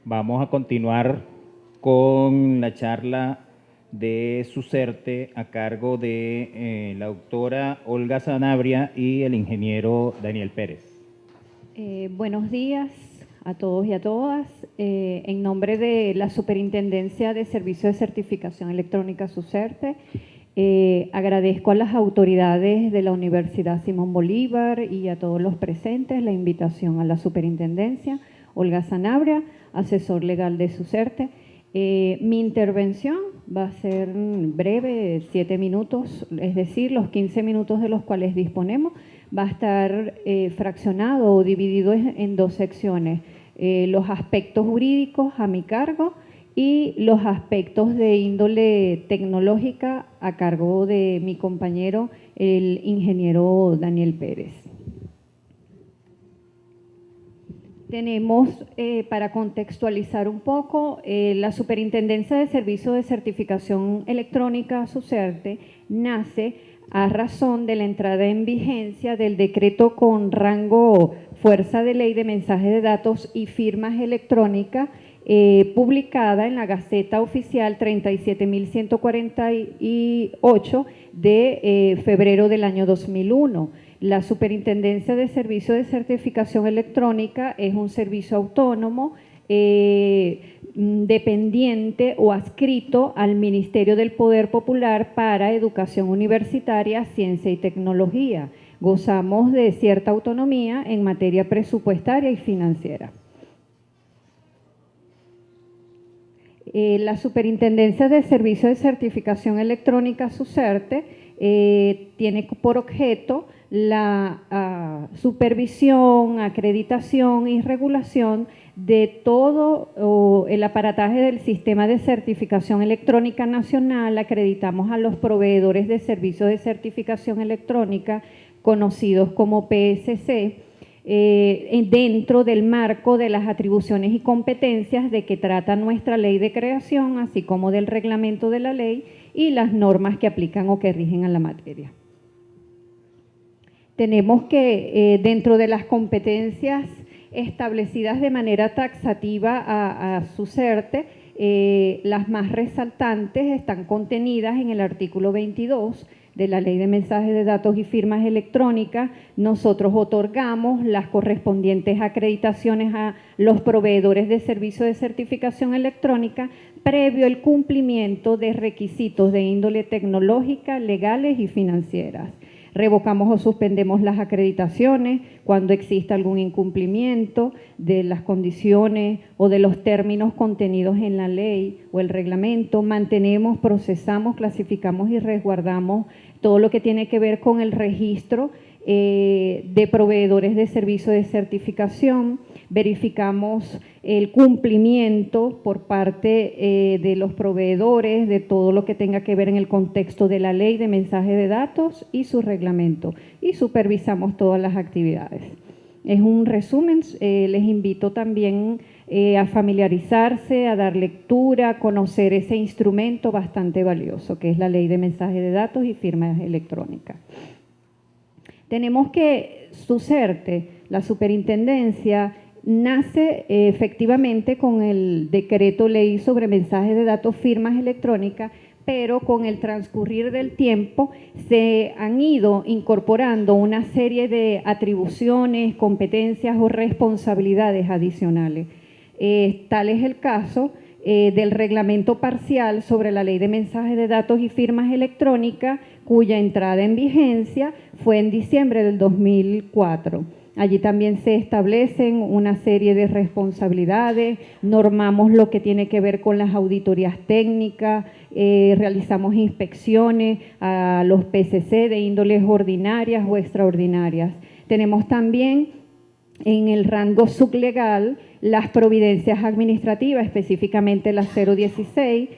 Vamos a continuar con la charla de SUSERTE a cargo de la doctora Olga Sanabria y el ingeniero Daniel Pérez. Buenos días a todos y a todas. En nombre de la Superintendencia de Servicios de Certificación Electrónica SUSERTE, agradezco a las autoridades de la Universidad Simón Bolívar y a todos los presentes la invitación a la Superintendencia. Olga Sanabria, asesor legal de SUSERTE. Mi intervención va a ser breve, 7 minutos, es decir, los 15 minutos de los cuales disponemos. Va a estar fraccionado o dividido en 2 secciones. Los aspectos jurídicos a mi cargo y los aspectos de índole tecnológica a cargo de mi compañero, el ingeniero Daniel Pérez. Tenemos, para contextualizar un poco, la Superintendencia de Servicios de Certificación Electrónica, SUSERTE, nace a razón de la entrada en vigencia del decreto con rango fuerza de ley de mensajes de datos y firmas electrónicas, publicada en la Gaceta Oficial 37.148 de febrero del año 2001. La Superintendencia de Servicios de Certificación Electrónica es un servicio autónomo dependiente o adscrito al Ministerio del Poder Popular para Educación Universitaria, Ciencia y Tecnología. Gozamos de cierta autonomía en materia presupuestaria y financiera. La Superintendencia de Servicios de Certificación Electrónica, SUSERTE, tiene por objeto la supervisión, acreditación y regulación de todo el aparataje del Sistema de Certificación Electrónica Nacional. Acreditamos a los proveedores de servicios de certificación electrónica, conocidos como PSC, dentro del marco de las atribuciones y competencias de que trata nuestra ley de creación, así como del reglamento de la ley y las normas que aplican o que rigen a la materia. Tenemos que dentro de las competencias establecidas de manera taxativa a SUSERTE, las más resaltantes están contenidas en el artículo 22 de la Ley de Mensajes de Datos y Firmas Electrónicas. Nosotros otorgamos las correspondientes acreditaciones a los proveedores de servicios de certificación electrónica previo el cumplimiento de requisitos de índole tecnológica, legales y financieras. Revocamos o suspendemos las acreditaciones cuando exista algún incumplimiento de las condiciones o de los términos contenidos en la ley o el reglamento. Mantenemos, procesamos, clasificamos y resguardamos todo lo que tiene que ver con el registro de proveedores de servicios de certificación. Verificamos el cumplimiento por parte de los proveedores de todo lo que tenga que ver en el contexto de la ley de mensajes de datos y su reglamento, y supervisamos todas las actividades. Es un resumen, les invito también a familiarizarse, a dar lectura, a conocer ese instrumento bastante valioso que es la ley de mensajes de datos y firmas electrónicas. Tenemos que SUSERTE, la superintendencia, nace efectivamente con el decreto ley sobre mensajes de datos, firmas electrónicas, pero con el transcurrir del tiempo se han ido incorporando una serie de atribuciones, competencias o responsabilidades adicionales. Tal es el caso del reglamento parcial sobre la ley de mensajes de datos y firmas electrónicas, cuya entrada en vigencia fue en diciembre del 2004. Allí también se establecen una serie de responsabilidades, normamos lo que tiene que ver con las auditorías técnicas, realizamos inspecciones a los PCC de índoles ordinarias o extraordinarias. Tenemos también en el rango sublegal las providencias administrativas, específicamente la 016,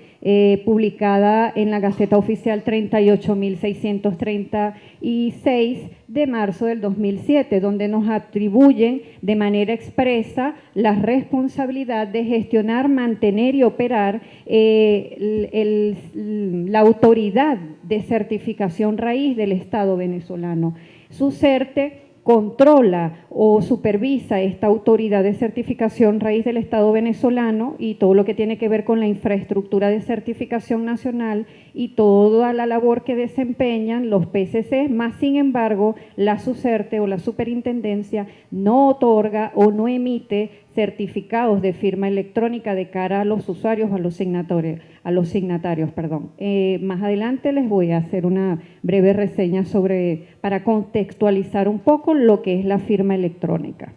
publicada en la Gaceta Oficial 38.636 de marzo del 2007, donde nos atribuyen de manera expresa la responsabilidad de gestionar, mantener y operar la autoridad de certificación raíz del Estado venezolano. SUSERTE controla o supervisa esta autoridad de certificación raíz del Estado venezolano y todo lo que tiene que ver con la infraestructura de certificación nacional y toda la labor que desempeñan los PCC, más sin embargo la SUCERTE o la superintendencia no otorga o no emite certificados de firma electrónica de cara a los usuarios, a los signatarios. Más adelante les voy a hacer una breve reseña para contextualizar un poco lo que es la firma electrónica.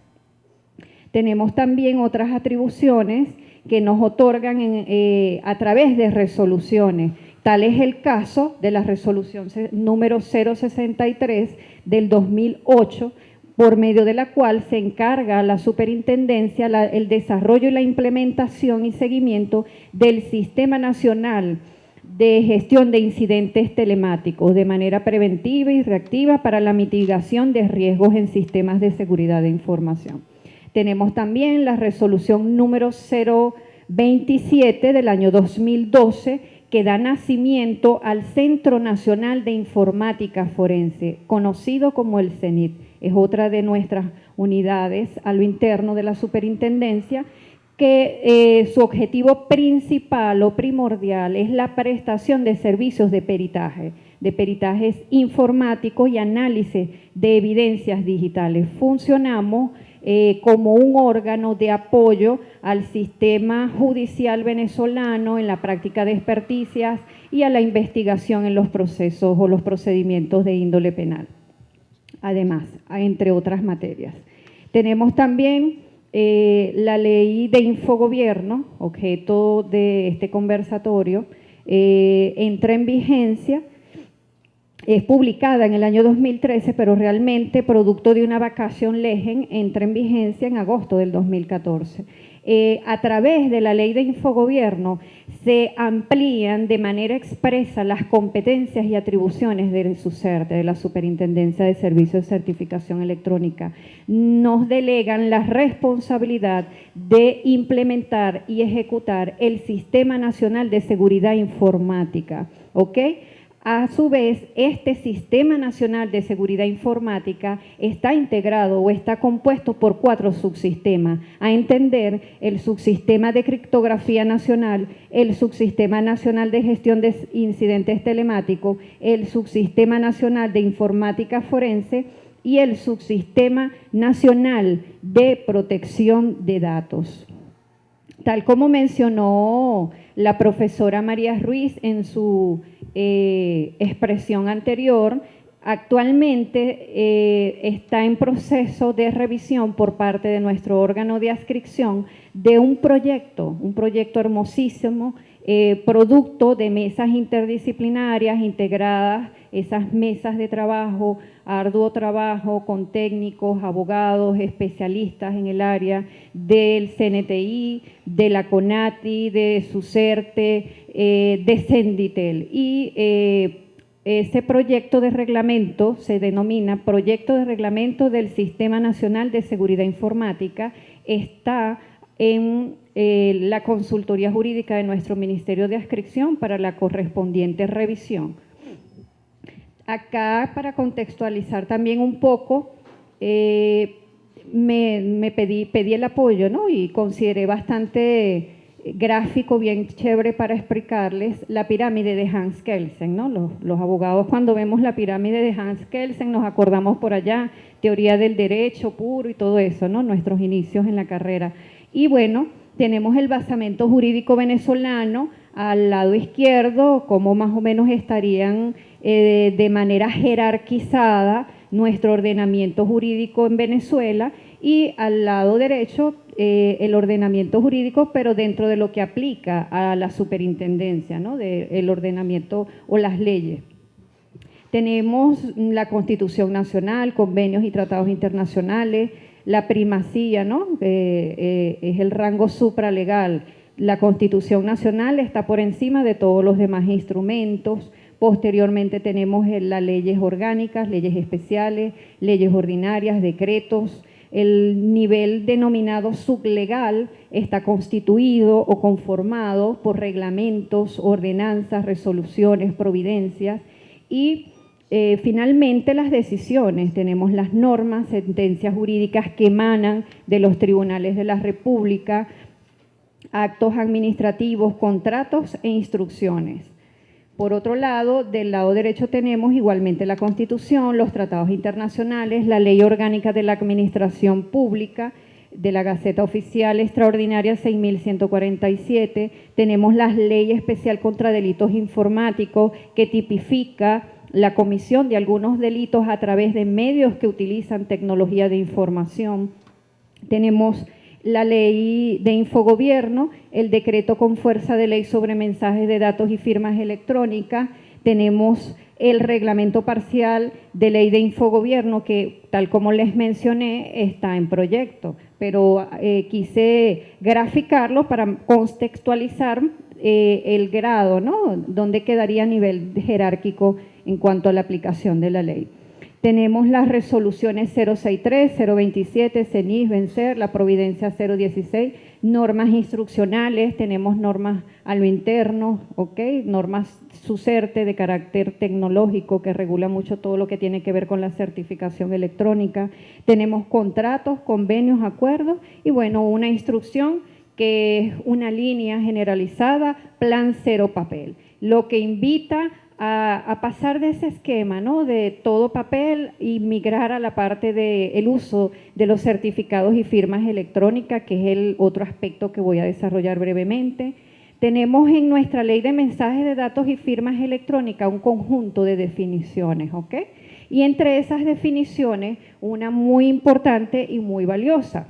Tenemos también otras atribuciones que nos otorgan a través de resoluciones. Tal es el caso de la resolución número 063 del 2008, por medio de la cual se encarga a la superintendencia el desarrollo y la implementación y seguimiento del Sistema Nacional de Gestión de Incidentes Telemáticos de manera preventiva y reactiva para la mitigación de riesgos en sistemas de seguridad de información. Tenemos también la resolución número 027 del año 2012, que da nacimiento al Centro Nacional de Informática Forense, conocido como el CENIT. Es otra de nuestras unidades a lo interno de la superintendencia, que su objetivo principal o primordial es la prestación de servicios de peritajes informáticos y análisis de evidencias digitales. Funcionamos como un órgano de apoyo al sistema judicial venezolano en la práctica de experticias y a la investigación en los procesos o los procedimientos de índole penal. Además, entre otras materias. Tenemos también la ley de infogobierno, objeto de este conversatorio, entra en vigencia, es publicada en el año 2013, pero realmente producto de una vacación legem entra en vigencia en agosto del 2014. A través de la ley de infogobierno se amplían de manera expresa las competencias y atribuciones de SUCERTE, de la Superintendencia de Servicios de Certificación Electrónica. Nos delegan la responsabilidad de implementar y ejecutar el Sistema Nacional de Seguridad Informática, ¿ok? A su vez, este Sistema Nacional de Seguridad Informática está integrado o está compuesto por 4 subsistemas, a entender el subsistema de criptografía nacional, el subsistema nacional de gestión de incidentes telemáticos, el subsistema nacional de informática forense y el subsistema nacional de protección de datos. Tal como mencionó la profesora María Ruiz en su expresión anterior, actualmente está en proceso de revisión por parte de nuestro órgano de adscripción de un proyecto hermosísimo, producto de mesas interdisciplinarias integradas, esas mesas de trabajo, arduo trabajo con técnicos, abogados, especialistas en el área del CNTI, de la CONATI, de SUCERTE, de Senditel. Y ese proyecto de reglamento se denomina Proyecto de Reglamento del Sistema Nacional de Seguridad Informática, está en la consultoría jurídica de nuestro Ministerio de Adscripción para la correspondiente revisión. Acá, para contextualizar también un poco, pedí el apoyo, ¿no? Y consideré bastante gráfico, bien chévere para explicarles la pirámide de Hans Kelsen, ¿no? Los abogados, cuando vemos la pirámide de Hans Kelsen, nos acordamos por allá, teoría del derecho puro y todo eso, ¿no? Nuestros inicios en la carrera. Y bueno, tenemos el basamento jurídico venezolano al lado izquierdo, cómo más o menos estarían de manera jerarquizada nuestro ordenamiento jurídico en Venezuela, y al lado derecho el ordenamiento jurídico, pero dentro de lo que aplica a la superintendencia, ¿no? El ordenamiento o las leyes. Tenemos la Constitución Nacional, convenios y tratados internacionales, la primacía, ¿no? Es el rango supralegal. La Constitución Nacional está por encima de todos los demás instrumentos. Posteriormente tenemos las leyes orgánicas, leyes especiales, leyes ordinarias, decretos. El nivel denominado sublegal está constituido o conformado por reglamentos, ordenanzas, resoluciones, providencias, y Finalmente, las decisiones. Tenemos las normas, sentencias jurídicas que emanan de los tribunales de la República, actos administrativos, contratos e instrucciones. Por otro lado, del lado derecho tenemos igualmente la Constitución, los tratados internacionales, la Ley Orgánica de la Administración Pública, de la Gaceta Oficial Extraordinaria 6.147, tenemos la Ley Especial contra Delitos Informáticos que tipifica la comisión de algunos delitos a través de medios que utilizan tecnología de información. Tenemos la Ley de Infogobierno, el decreto con fuerza de ley sobre mensajes de datos y firmas electrónicas, tenemos el reglamento parcial de ley de infogobierno que, tal como les mencioné, está en proyecto, pero quise graficarlo para contextualizar el grado, ¿no? Dónde quedaría a nivel jerárquico en cuanto a la aplicación de la ley. Tenemos las resoluciones 063, 027, CENIS, Vencer, la Providencia 016, normas instruccionales, tenemos normas a lo interno, ¿ok? Normas SUSERTE de carácter tecnológico que regula mucho todo lo que tiene que ver con la certificación electrónica. Tenemos contratos, convenios, acuerdos y bueno, una instrucción que es una línea generalizada, plan cero papel, lo que invita a pasar de ese esquema, ¿no? De todo papel y migrar a la parte del uso de los certificados y firmas electrónicas, que es el otro aspecto que voy a desarrollar brevemente. Tenemos en nuestra ley de mensajes de datos y firmas electrónicas un conjunto de definiciones, ¿ok? Y entre esas definiciones, una muy importante y muy valiosa,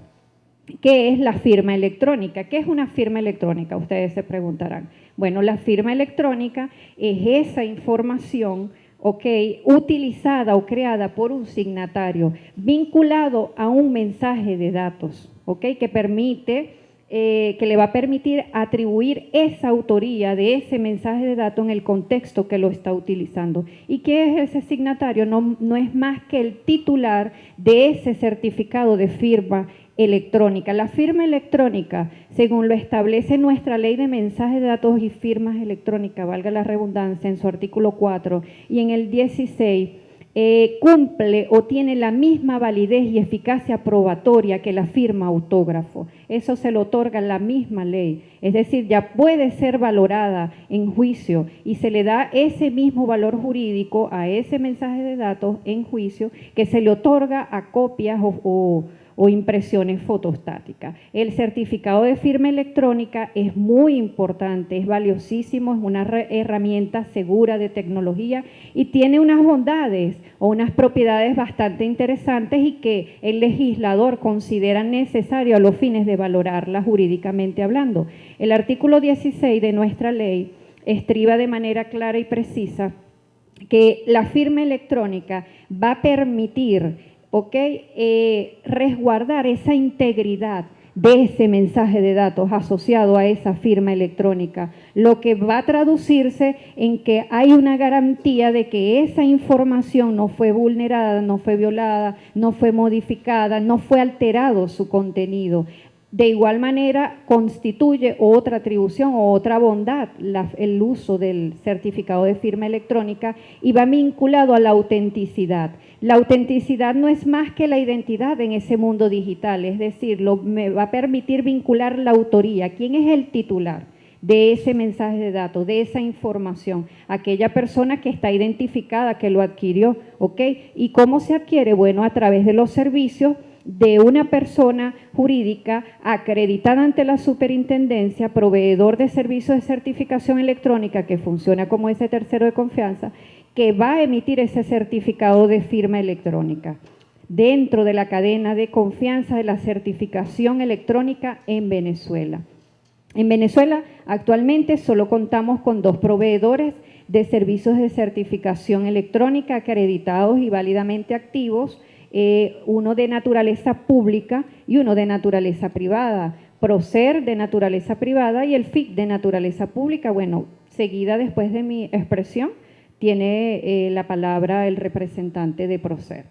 que es la firma electrónica. ¿Qué es una firma electrónica? Ustedes se preguntarán. Bueno, la firma electrónica es esa información, ¿ok?, utilizada o creada por un signatario vinculado a un mensaje de datos, ¿ok?, que le va a permitir atribuir esa autoría de ese mensaje de datos en el contexto que lo está utilizando. ¿Y qué es ese signatario? No es más que el titular de ese certificado de firma electrónica. La firma electrónica, según lo establece nuestra ley de mensajes de datos y firmas electrónicas, valga la redundancia, en su artículo 4 y en el 16, cumple o tiene la misma validez y eficacia probatoria que la firma autógrafo. Eso se lo otorga la misma ley, es decir, ya puede ser valorada en juicio y se le da ese mismo valor jurídico a ese mensaje de datos en juicio que se le otorga a copias o impresiones fotostáticas. El certificado de firma electrónica es muy importante, es valiosísimo, es una herramienta segura de tecnología y tiene unas bondades o unas propiedades bastante interesantes y que el legislador considera necesario a los fines de valorarla jurídicamente hablando. El artículo 16 de nuestra ley estriba de manera clara y precisa que la firma electrónica va a permitir resguardar esa integridad de ese mensaje de datos asociado a esa firma electrónica, lo que va a traducirse en que hay una garantía de que esa información no fue vulnerada, no fue violada, no fue modificada, no fue alterado su contenido. De igual manera, constituye otra atribución o otra bondad el uso del certificado de firma electrónica y va vinculado a la autenticidad. La autenticidad no es más que la identidad en ese mundo digital, es decir, me va a permitir vincular la autoría. ¿Quién es el titular de ese mensaje de datos, de esa información? Aquella persona que está identificada, que lo adquirió, ¿ok? ¿Y cómo se adquiere? Bueno, a través de los servicios de una persona jurídica acreditada ante la superintendencia, proveedor de servicios de certificación electrónica que funciona como ese tercero de confianza, que va a emitir ese certificado de firma electrónica dentro de la cadena de confianza de la certificación electrónica en Venezuela. En Venezuela actualmente solo contamos con 2 proveedores de servicios de certificación electrónica acreditados y válidamente activos, uno de naturaleza pública y uno de naturaleza privada. Procer de naturaleza privada y el FIC de naturaleza pública. Bueno, seguida después de mi expresión tiene la palabra el representante de Procer.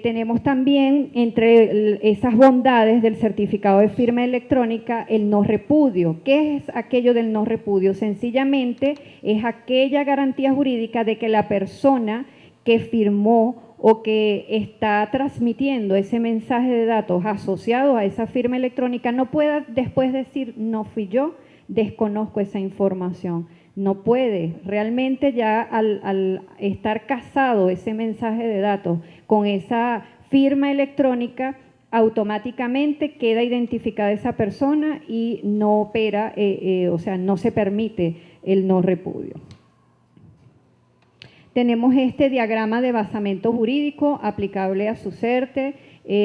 Tenemos también entre esas bondades del certificado de firma electrónica el no repudio. ¿Qué es aquello del no repudio? Sencillamente es aquella garantía jurídica de que la persona que firmó o que está transmitiendo ese mensaje de datos asociado a esa firma electrónica no pueda después decir no fui yo, desconozco esa información. No puede. Realmente ya al estar casado ese mensaje de datos con esa firma electrónica, automáticamente queda identificada esa persona y no opera, o sea, no se permite el no repudio. Tenemos este diagrama de basamento jurídico aplicable a SUSERTE,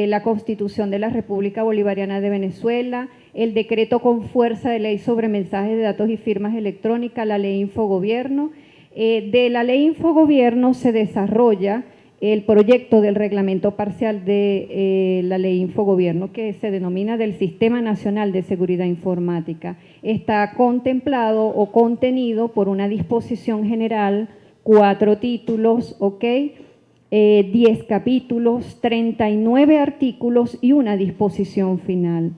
la Constitución de la República Bolivariana de Venezuela, el decreto con fuerza de ley sobre mensajes de datos y firmas electrónicas, la ley Infogobierno. De la ley Infogobierno se desarrolla el proyecto del reglamento parcial de la ley Infogobierno, que se denomina del Sistema Nacional de Seguridad Informática. Está contemplado o contenido por una disposición general, 4 títulos, ¿ok? 10 capítulos, 39 artículos y una disposición final.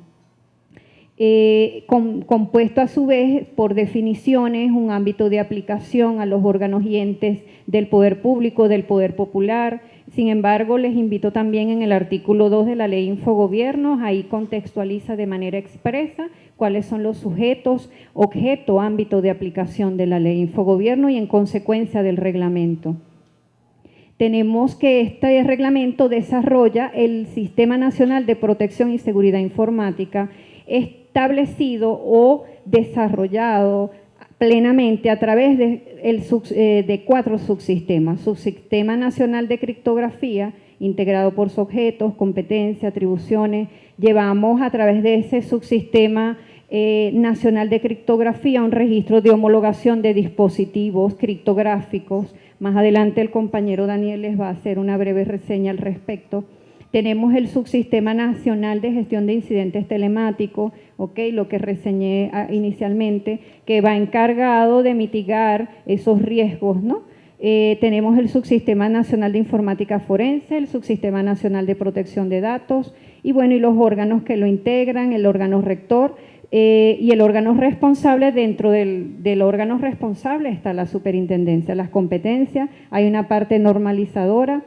Compuesto a su vez por definiciones, un ámbito de aplicación a los órganos y entes del poder público, del poder popular. Sin embargo, les invito también en el artículo 2 de la ley Infogobierno, ahí contextualiza de manera expresa cuáles son los sujetos, objeto, ámbito de aplicación de la ley Infogobierno y en consecuencia del reglamento. Tenemos que este reglamento desarrolla el Sistema Nacional de Protección y Seguridad Informática, establecido o desarrollado plenamente a través de 4 subsistemas. Subsistema Nacional de Criptografía, integrado por sujetos, competencias, atribuciones. Llevamos a través de ese subsistema nacional de criptografía un registro de homologación de dispositivos criptográficos. Más adelante el compañero Daniel les va a hacer una breve reseña al respecto. Tenemos el Subsistema Nacional de Gestión de Incidentes Telemáticos, ¿okay? Lo que reseñé inicialmente, que va encargado de mitigar esos riesgos, ¿no? Tenemos el Subsistema Nacional de Informática Forense, el Subsistema Nacional de Protección de Datos y bueno, y los órganos que lo integran, el órgano rector y el órgano responsable. Dentro del órgano responsable está la superintendencia, las competencias, hay una parte normalizadora.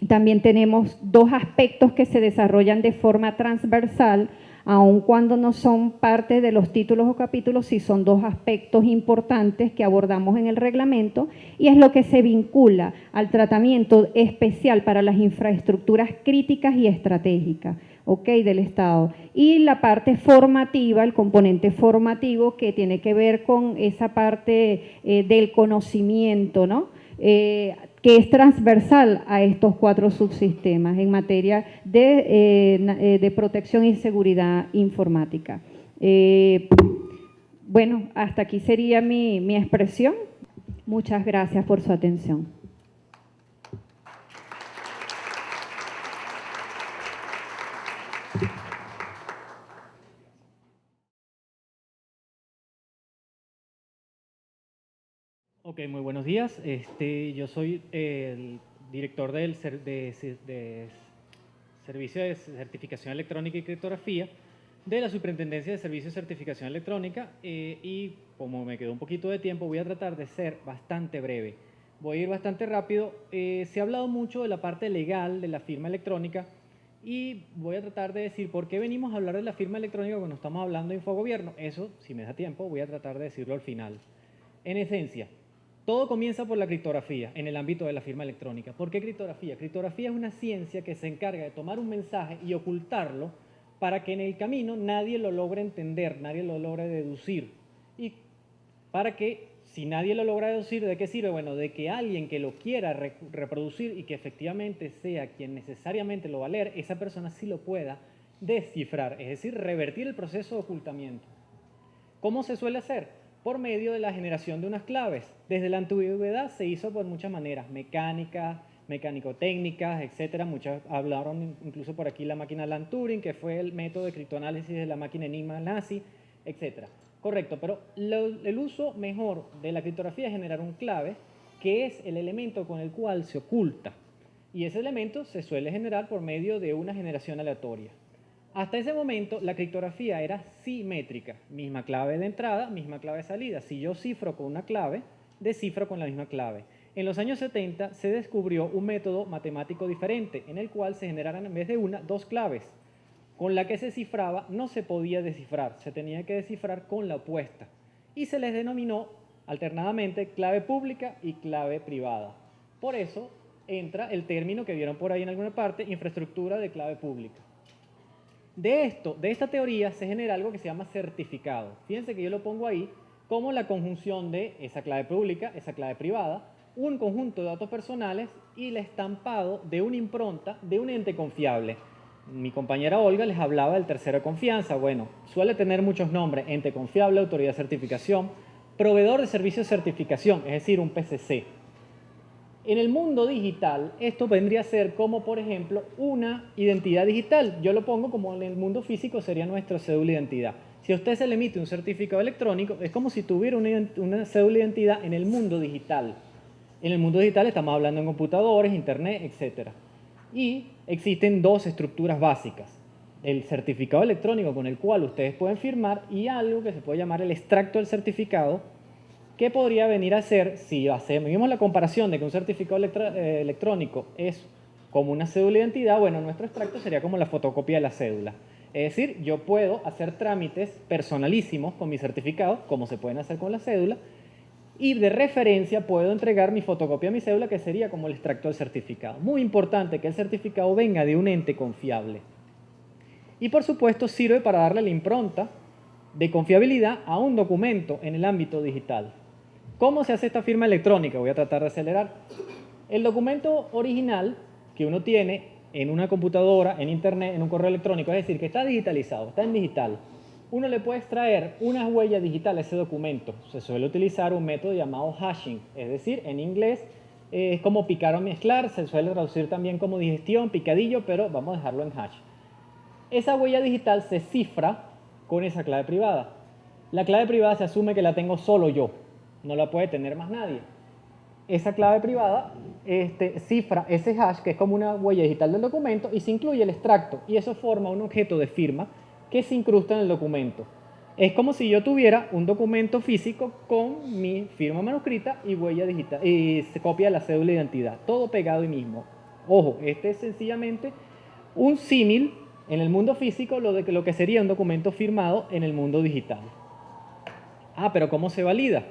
También tenemos 2 aspectos que se desarrollan de forma transversal, aun cuando no son parte de los títulos o capítulos, sí son 2 aspectos importantes que abordamos en el reglamento y es lo que se vincula al tratamiento especial para las infraestructuras críticas y estratégicas, ¿ok? Del Estado. Y la parte formativa, el componente formativo que tiene que ver con esa parte del conocimiento, ¿no? Que es transversal a estos 4 subsistemas en materia de protección y seguridad informática. Bueno, hasta aquí sería mi expresión. Muchas gracias por su atención. Ok, muy buenos días. Yo soy el director del Servicio de Certificación Electrónica y Criptografía de la Superintendencia de Servicios de Certificación Electrónica y como me quedó un poquito de tiempo voy a tratar de ser bastante breve. Voy a ir bastante rápido. Se ha hablado mucho de la parte legal de la firma electrónica y voy a tratar de decir por qué venimos a hablar de la firma electrónica cuando estamos hablando de Infogobierno. Eso, si me da tiempo, voy a tratar de decirlo al final. En esencia, todo comienza por la criptografía en el ámbito de la firma electrónica. ¿Por qué criptografía? Criptografía es una ciencia que se encarga de tomar un mensaje y ocultarlo para que en el camino nadie lo logre entender, nadie lo logre deducir. Y para que, si nadie lo logra deducir, ¿de qué sirve? Bueno, de que alguien que lo quiera reproducir y que efectivamente sea quien necesariamente lo va a leer, esa persona sí lo pueda descifrar, es decir, revertir el proceso de ocultamiento. ¿Cómo se suele hacer? Por medio de la generación de unas claves. Desde la antigüedad se hizo por muchas maneras, mecánicas, mecánico-técnicas, etcétera. Muchos hablaron incluso por aquí la máquina Alan Turing, que fue el método de criptoanálisis de la máquina Enigma nazi, etcétera. Correcto, pero el uso mejor de la criptografía es generar un clave, que es el elemento con el cual se oculta. y ese elemento se suele generar por medio de una generación aleatoria. Hasta ese momento la criptografía era simétrica, misma clave de entrada, misma clave de salida. Si yo cifro con una clave, descifro con la misma clave. En los años 70 se descubrió un método matemático diferente en el cual se generaran en vez de una, dos claves. Con la que se cifraba no se podía descifrar, se tenía que descifrar con la opuesta. Y se les denominó alternadamente clave pública y clave privada. Por eso entra el término que vieron por ahí en alguna parte, infraestructura de clave pública. De esta teoría se genera algo que se llama certificado. Fíjense que yo lo pongo ahí como la conjunción de esa clave pública, esa clave privada, un conjunto de datos personales y el estampado de una impronta de un ente confiable. Mi compañera Olga les hablaba del tercero de confianza. Bueno, suele tener muchos nombres: ente confiable, autoridad de certificación, proveedor de servicios de certificación, es decir, un PCC. En el mundo digital, esto vendría a ser como, por ejemplo, una identidad digital. Yo lo pongo como en el mundo físico sería nuestra cédula de identidad. Si a usted se le emite un certificado electrónico, es como si tuviera una cédula de identidad en el mundo digital. En el mundo digital estamos hablando en computadores, internet, etc. Y existen dos estructuras básicas: el certificado electrónico con el cual ustedes pueden firmar y algo que se puede llamar el extracto del certificado, que podría venir a ser, si hacemos la comparación de que un certificado electrónico es como una cédula de identidad, bueno, nuestro extracto sería como la fotocopia de la cédula. Es decir, yo puedo hacer trámites personalísimos con mi certificado, como se pueden hacer con la cédula, y de referencia puedo entregar mi fotocopia a mi cédula, que sería como el extracto del certificado. Muy importante que el certificado venga de un ente confiable. Y por supuesto sirve para darle la impronta de confiabilidad a un documento en el ámbito digital. ¿Cómo se hace esta firma electrónica? Voy a tratar de acelerar. El documento original que uno tiene en una computadora, en internet, en un correo electrónico, es decir, que está digitalizado, está en digital, uno le puede extraer una huella digital a ese documento. Se suele utilizar un método llamado hashing, es decir, en inglés es como picar o mezclar, se suele traducir también como digestión, picadillo, pero vamos a dejarlo en hash. Esa huella digital se cifra con esa clave privada. La clave privada se asume que la tengo solo yo, no la puede tener más nadie. Esa clave privada cifra ese hash, que es como una huella digital del documento, y se incluye el extracto, y eso forma un objeto de firma que se incrusta en el documento. Es como si yo tuviera un documento físico con mi firma manuscrita y huella digital, y copia de la cédula de identidad, todo pegado ahí mismo. Ojo, este es sencillamente un símil en el mundo físico lo que sería un documento firmado en el mundo digital. Pero ¿cómo se valida?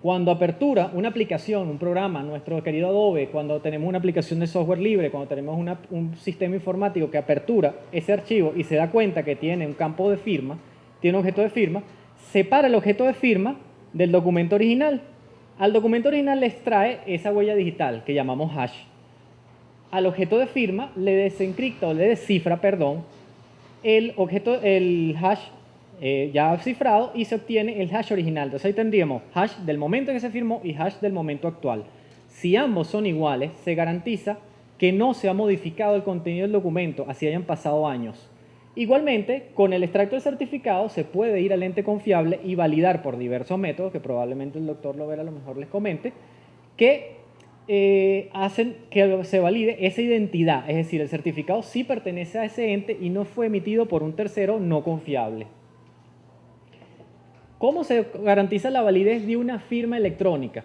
Cuando apertura una aplicación, un programa, nuestro querido Adobe, cuando tenemos una aplicación de software libre, cuando tenemos un sistema informático que apertura ese archivo y se da cuenta que tiene un campo de firma, tiene un objeto de firma, separa el objeto de firma del documento original. Al documento original le extrae esa huella digital que llamamos hash. Al objeto de firma le desencripta o le descifra, el hash ya cifrado, y se obtiene el hash original. Entonces ahí tendríamos hash del momento en que se firmó y hash del momento actual. Si ambos son iguales, se garantiza que no se ha modificado el contenido del documento, así hayan pasado años. Igualmente, con el extracto del certificado se puede ir al ente confiable y validar por diversos métodos, que probablemente el doctor Lovera a lo mejor les comente, que hacen que se valide esa identidad. Es decir, el certificado sí pertenece a ese ente y no fue emitido por un tercero no confiable. ¿Cómo se garantiza la validez de una firma electrónica?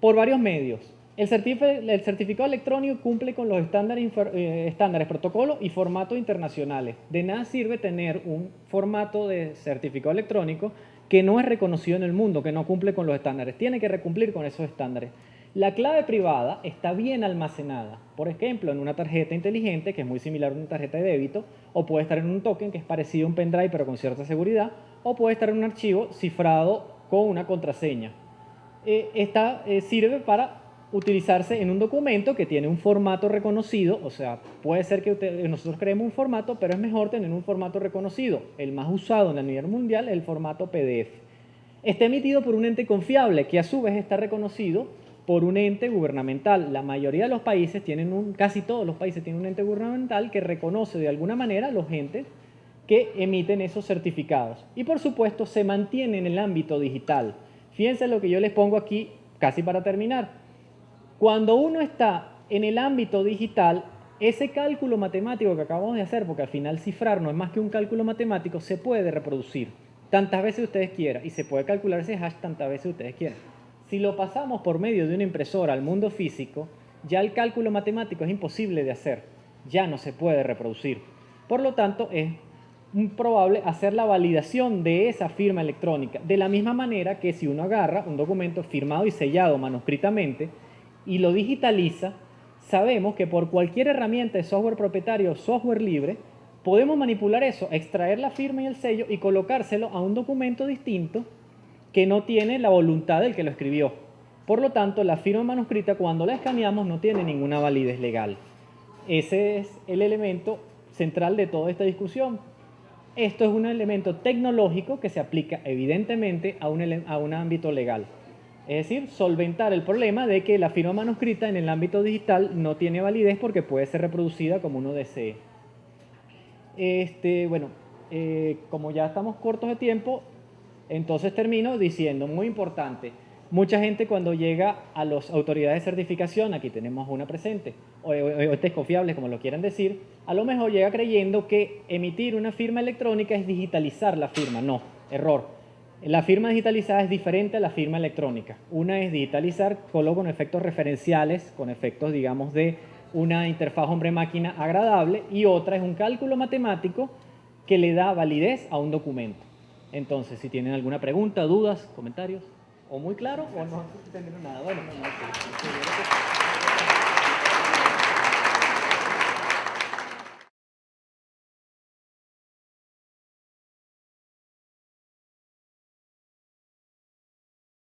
Por varios medios. El certificado electrónico cumple con los estándares, protocolos y formatos internacionales. De nada sirve tener un formato de certificado electrónico que no es reconocido en el mundo, que no cumple con los estándares. Tiene que cumplir con esos estándares. La clave privada está bien almacenada. Por ejemplo, en una tarjeta inteligente, que es muy similar a una tarjeta de débito, o puede estar en un token, que es parecido a un pendrive, pero con cierta seguridad, o puede estar en un archivo cifrado con una contraseña. Sirve para utilizarse en un documento que tiene un formato reconocido. O sea, puede ser que nosotros creemos un formato, pero es mejor tener un formato reconocido. El más usado a nivel mundial es el formato PDF. Está emitido por un ente confiable, que a su vez está reconocido por un ente gubernamental. La mayoría de los países casi todos los países tienen un ente gubernamental que reconoce de alguna manera los entes que emiten esos certificados. Y por supuesto se mantiene en el ámbito digital. Fíjense lo que yo les pongo aquí casi para terminar. Cuando uno está en el ámbito digital, ese cálculo matemático que acabamos de hacer, porque al final cifrar no es más que un cálculo matemático, se puede reproducir tantas veces ustedes quieran y se puede calcular ese hash tantas veces ustedes quieran. Si lo pasamos por medio de una impresora al mundo físico, ya el cálculo matemático es imposible de hacer, ya no se puede reproducir. Por lo tanto, es probable hacer la validación de esa firma electrónica, de la misma manera que si uno agarra un documento firmado y sellado manuscritamente y lo digitaliza, sabemos que por cualquier herramienta de software propietario o software libre, podemos manipular eso, extraer la firma y el sello y colocárselo a un documento distinto que no tiene la voluntad del que lo escribió. Por lo tanto, la firma manuscrita, cuando la escaneamos, no tiene ninguna validez legal. Ese es el elemento central de toda esta discusión. Esto es un elemento tecnológico que se aplica evidentemente a un ámbito legal. Es decir, solventar el problema de que la firma manuscrita en el ámbito digital no tiene validez porque puede ser reproducida como uno desee. Como ya estamos cortos de tiempo, entonces termino diciendo, muy importante, mucha gente cuando llega a las autoridades de certificación, aquí tenemos una presente, o entes confiables, como lo quieran decir, a lo mejor llega creyendo que emitir una firma electrónica es digitalizar la firma. No, error. La firma digitalizada es diferente a la firma electrónica. Una es digitalizar solo con efectos referenciales, con efectos, digamos, de una interfaz hombre-máquina agradable, y otra es un cálculo matemático que le da validez a un documento. Entonces, si tienen alguna pregunta, dudas, comentarios, o muy claro, o no entendieron nada. Bueno, no sé.